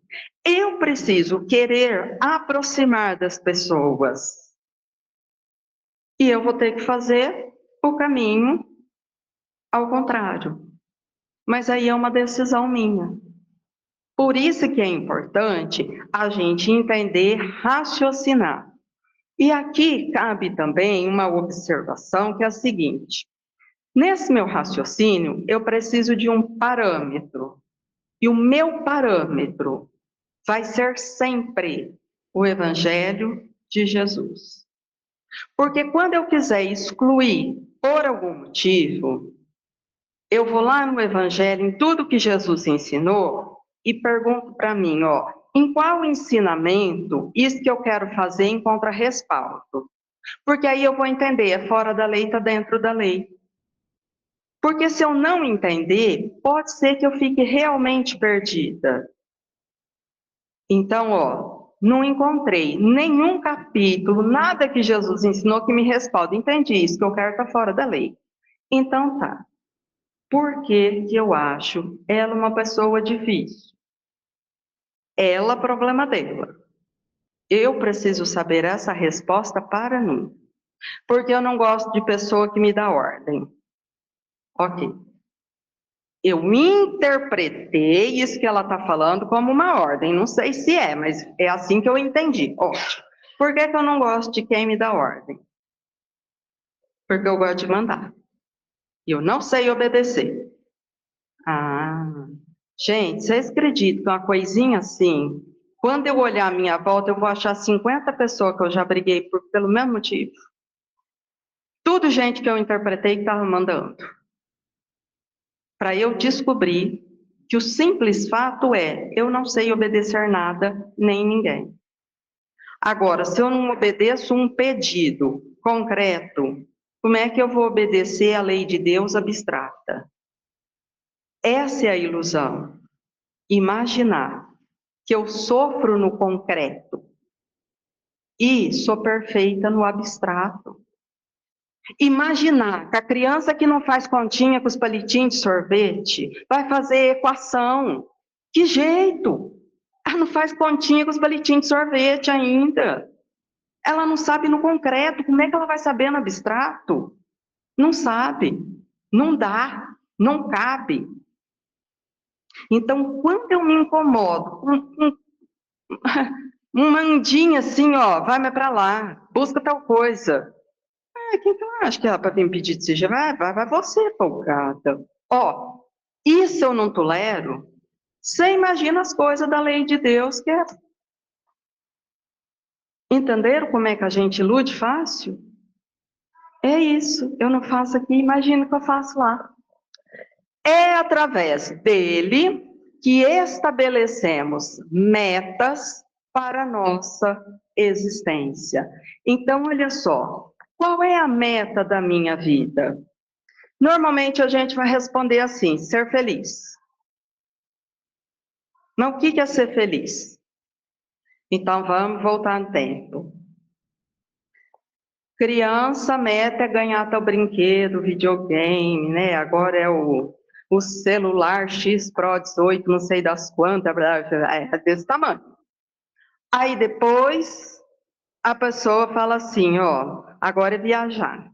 Eu preciso querer aproximar das pessoas. E eu vou ter que fazer o caminho ao contrário. Mas aí é uma decisão minha. Por isso que é importante a gente entender, raciocinar. E aqui cabe também uma observação que é a seguinte: nesse meu raciocínio, eu preciso de um parâmetro. E o meu parâmetro vai ser sempre o Evangelho de Jesus. Porque quando eu quiser excluir por algum motivo, eu vou lá no Evangelho, em tudo que Jesus ensinou, e pergunto para mim, ó, em qual ensinamento isso que eu quero fazer encontra respaldo? Porque aí eu vou entender, é fora da lei, está dentro da lei. Porque se eu não entender, pode ser que eu fique realmente perdida. Então, ó, não encontrei nenhum capítulo, nada que Jesus ensinou que me respalde. Entendi isso, que eu quero estar fora da lei. Então tá. Por que que eu acho ela uma pessoa difícil? Ela, problema dela. Eu preciso saber essa resposta para mim. Porque eu não gosto de pessoa que me dá ordem. Ok. Eu interpretei isso que ela está falando como uma ordem. Não sei se é, mas é assim que eu entendi. Ótimo. Por que que eu não gosto de quem me dá ordem? Porque eu gosto de mandar. E eu não sei obedecer. Ah, gente, vocês acreditam que uma coisinha assim, quando eu olhar a minha volta, eu vou achar 50 pessoas que eu já briguei pelo mesmo motivo. Tudo gente que eu interpretei que estava mandando. Para eu descobrir que o simples fato é, eu não sei obedecer nada, nem ninguém. Agora, se eu não obedeço um pedido concreto, como é que eu vou obedecer a lei de Deus abstrata? Essa é a ilusão. Imaginar que eu sofro no concreto e sou perfeita no abstrato. Imaginar que a criança que não faz continha com os palitinhos de sorvete vai fazer equação. Que jeito? Ela não faz continha com os palitinhos de sorvete ainda. Ela não sabe no concreto. Como é que ela vai saber no abstrato? Não sabe. Não dá. Não cabe. Então, quando eu me incomodo com um mandinho assim, ó, vai para lá, busca tal coisa. Quem que eu acho que ela para vir pedir de seja? Vai você, folgada. Ó, isso eu não tolero. Você imagina as coisas da lei de Deus, que é. Entenderam como é que a gente ilude fácil? É isso, eu não faço aqui, imagina que eu faço lá. É através dele que estabelecemos metas para a nossa existência. Então, olha só, qual é a meta da minha vida? Normalmente a gente vai responder assim: ser feliz. Mas o que é ser feliz? Então vamos voltar no tempo. Criança, a meta é ganhar tal brinquedo, videogame, né? Agora é o celular X Pro 18, não sei das quantas, é desse tamanho. Aí depois a pessoa fala assim, ó, agora é viajar.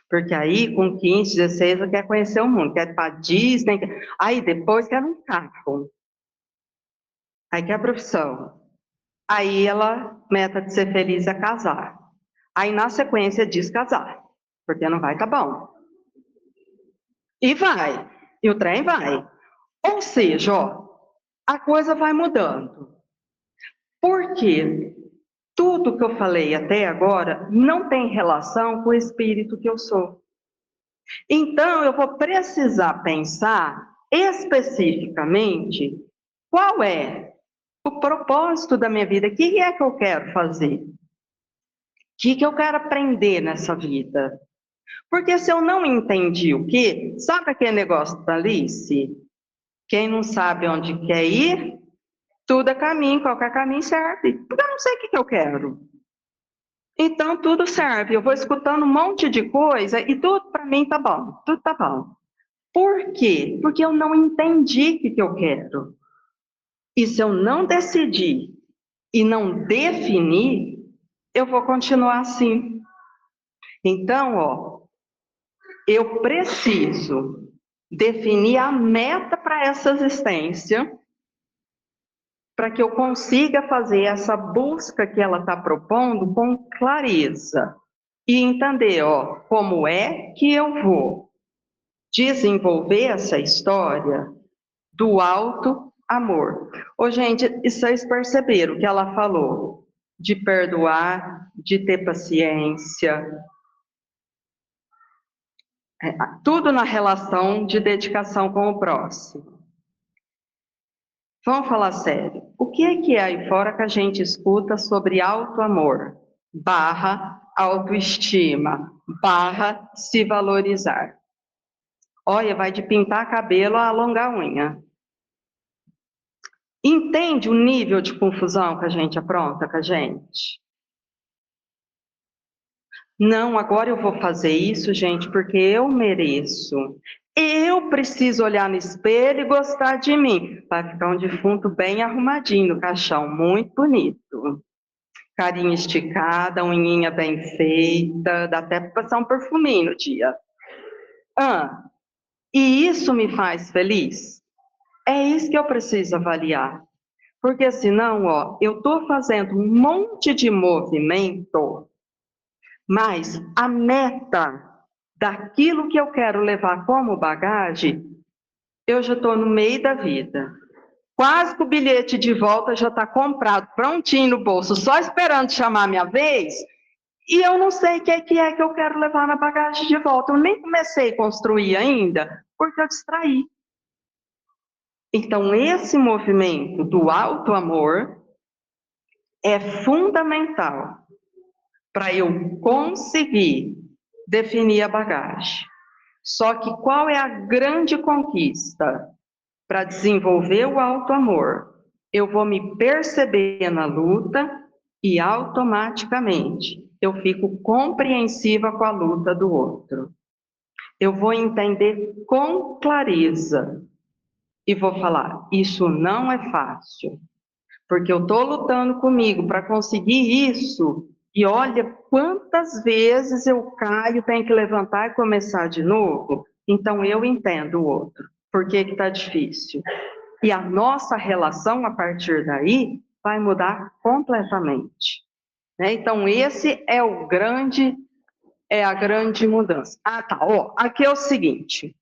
Porque aí, com 15, 16, ela quer conhecer o mundo, quer ir para Disney, aí depois quer um carro, aí quer a profissão. Aí ela, meta de ser feliz é casar. Aí na sequência diz casar, porque não vai tá bom. E vai, e o trem vai. Ou seja, ó, a coisa vai mudando. Por quê? Tudo que eu falei até agora não tem relação com o espírito que eu sou. Então, eu vou precisar pensar especificamente qual é o propósito da minha vida, o que é que eu quero fazer, o que eu quero aprender nessa vida. Porque se eu não entendi o que, sabe aquele negócio da Alice? Quem não sabe onde quer ir, tudo é caminho, qualquer caminho serve. Porque eu não sei o que eu quero. Então, tudo serve. Eu vou escutando um monte de coisa e tudo para mim tá bom. Tudo tá bom. Por quê? Porque eu não entendi o que eu quero. E se eu não decidir e não definir, eu vou continuar assim. Então, ó, eu preciso definir a meta para essa existência, para que eu consiga fazer essa busca que ela está propondo com clareza. E entender, ó, como é que eu vou desenvolver essa história do alto amor. Ô, gente, e vocês perceberam que ela falou de perdoar, de ter paciência, tudo na relação de dedicação com o próximo. Vamos falar sério. O que é aí fora que a gente escuta sobre alto amor? Barra autoestima, barra se valorizar. Olha, vai de pintar cabelo a alongar a unha. Entende o nível de confusão que a gente apronta com a gente? Não, agora eu vou fazer isso, gente, porque eu mereço. Eu preciso olhar no espelho e gostar de mim. Vai ficar um defunto bem arrumadinho no caixão, muito bonito. Carinha esticada, unhinha bem feita, dá até para passar um perfuminho no dia. Ah, e isso me faz feliz? É isso que eu preciso avaliar. Porque senão, ó, eu estou fazendo um monte de movimento, mas a meta daquilo que eu quero levar como bagagem, eu já estou no meio da vida. Quase que o bilhete de volta já está comprado, prontinho no bolso, só esperando chamar a minha vez, e eu não sei o que é que eu quero levar na bagagem de volta. Eu nem comecei a construir ainda, porque eu distraí. Então, esse movimento do alto amor é fundamental para eu conseguir definir a bagagem. Só que qual é a grande conquista para desenvolver o alto amor? Eu vou me perceber na luta e automaticamente eu fico compreensiva com a luta do outro. Eu vou entender com clareza e vou falar: isso não é fácil, porque eu estou lutando comigo para conseguir isso, e olha quantas vezes eu caio, tenho que levantar e começar de novo. Então eu entendo o outro, por que está difícil. E a nossa relação, a partir daí, vai mudar completamente. Né? Então esse é a grande mudança. Ah, tá, ó, aqui é o seguinte,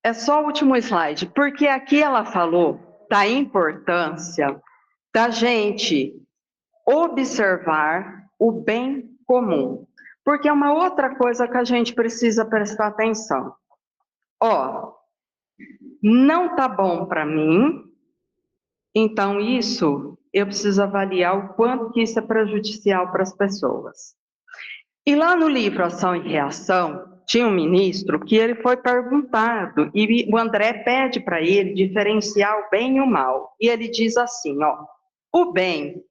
é só o último slide, porque aqui ela falou da importância da gente observar o bem comum. Porque é uma outra coisa que a gente precisa prestar atenção. Ó, não tá bom para mim, então isso eu preciso avaliar o quanto que isso é prejudicial para as pessoas. E lá no livro Ação e Reação, tinha um ministro que ele foi perguntado, e o André pede para ele diferenciar o bem e o mal. E ele diz assim, ó, o bem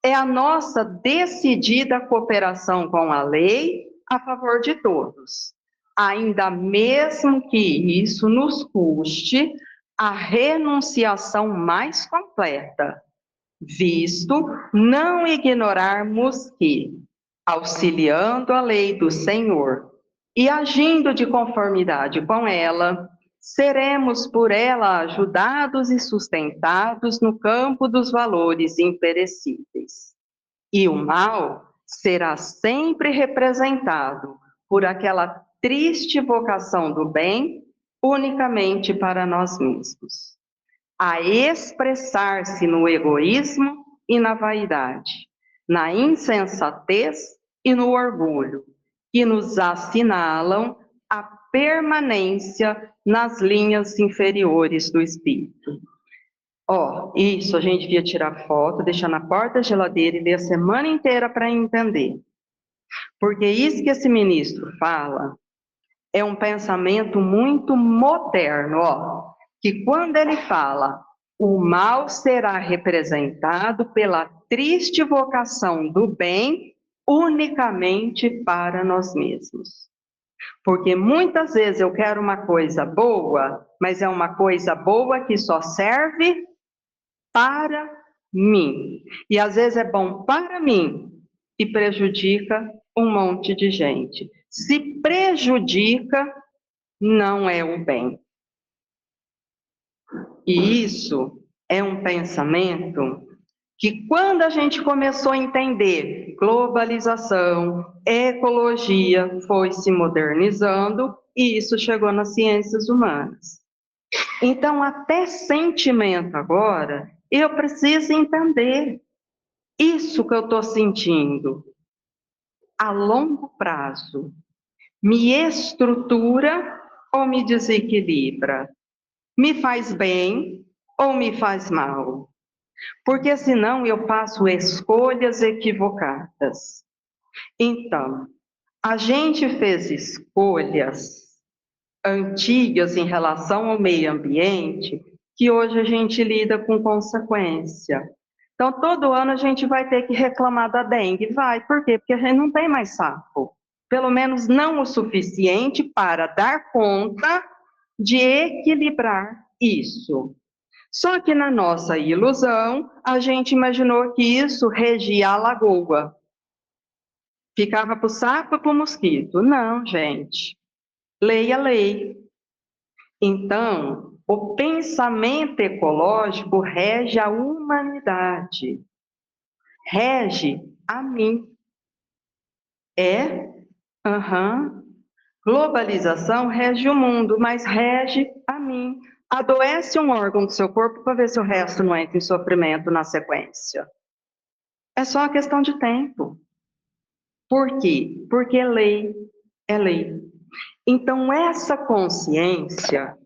é a nossa decidida cooperação com a lei a favor de todos, ainda mesmo que isso nos custe a renunciação mais completa, visto não ignorarmos que, auxiliando a lei do Senhor e agindo de conformidade com ela, seremos por ela ajudados e sustentados no campo dos valores imperecíveis. E o mal será sempre representado por aquela triste vocação do bem unicamente para nós mesmos, a expressar-se no egoísmo e na vaidade, na insensatez e no orgulho, que nos assinalam a permanência nas linhas inferiores do espírito. Isso a gente devia tirar foto, deixar na porta da geladeira e ler a semana inteira para entender. Porque isso que esse ministro fala é um pensamento muito moderno, que quando ele fala, o mal será representado pela triste vocação do bem unicamente para nós mesmos. Porque muitas vezes eu quero uma coisa boa, mas é uma coisa boa que só serve para mim. E às vezes é bom para mim e prejudica um monte de gente. Se prejudica, não é o bem. E isso é um pensamento que quando a gente começou a entender globalização, ecologia, foi se modernizando e isso chegou nas ciências humanas. Então, até sentimento agora, eu preciso entender isso que eu estou sentindo a longo prazo. Me estrutura ou me desequilibra? Me faz bem ou me faz mal? Porque senão eu faço escolhas equivocadas. Então, a gente fez escolhas antigas em relação ao meio ambiente que hoje a gente lida com consequência. Então, todo ano a gente vai ter que reclamar da dengue. Vai, por quê? Porque a gente não tem mais sapo. Pelo menos não o suficiente para dar conta de equilibrar isso. Só que na nossa ilusão, a gente imaginou que isso regia a lagoa. Ficava para o sapo e para o mosquito. Não, gente. Leia a lei. Então, o pensamento ecológico rege a humanidade. Rege a mim. Globalização rege o mundo, mas rege a mim. Adoece um órgão do seu corpo para ver se o resto não entra em sofrimento na sequência. É só uma questão de tempo. Por quê? Porque é lei. É lei. Então, essa consciência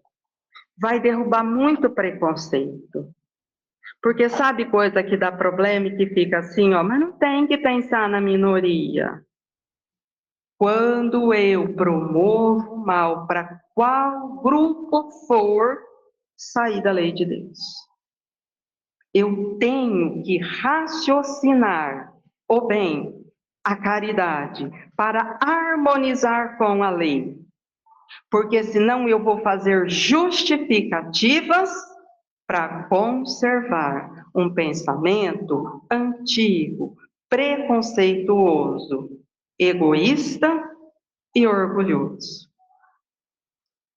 vai derrubar muito preconceito. Porque sabe coisa que dá problema e que fica assim, mas não tem que pensar na minoria. Quando eu promovo mal para qual grupo for, sair da lei de Deus. Eu tenho que raciocinar o bem, a caridade, para harmonizar com a lei. Porque senão eu vou fazer justificativas para conservar um pensamento antigo, preconceituoso, egoísta e orgulhoso.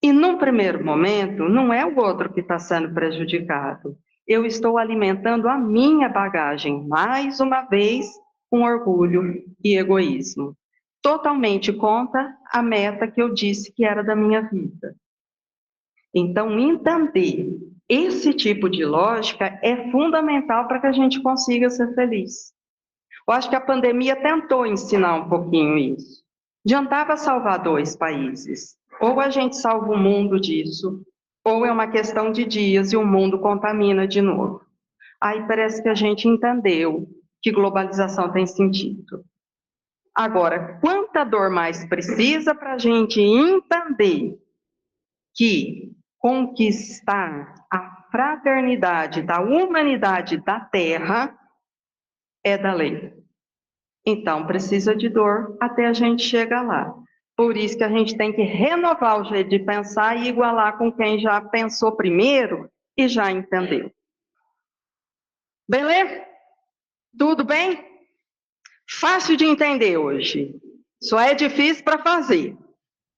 E num primeiro momento, não é o outro que está sendo prejudicado. Eu estou alimentando a minha bagagem, mais uma vez, com orgulho e egoísmo. Totalmente contra a meta que eu disse que era da minha vida. Então, entender esse tipo de lógica é fundamental para que a gente consiga ser feliz. Eu acho que a pandemia tentou ensinar um pouquinho isso. Adiantava salvar 2 países. Ou a gente salva o mundo disso, ou é uma questão de dias e o mundo contamina de novo. Aí parece que a gente entendeu que globalização tem sentido. Agora, quanta dor mais precisa para a gente entender que conquistar a fraternidade da humanidade da Terra é da lei. Então, precisa de dor até a gente chegar lá. Por isso que a gente tem que renovar o jeito de pensar e igualar com quem já pensou primeiro e já entendeu. Beleza? Tudo bem? Fácil de entender hoje. Só é difícil para fazer.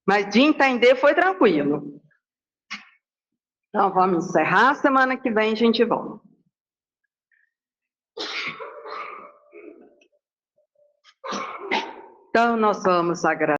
Mas de entender foi tranquilo. Então vamos encerrar. Semana que vem a gente volta. Então nós vamos agradecer.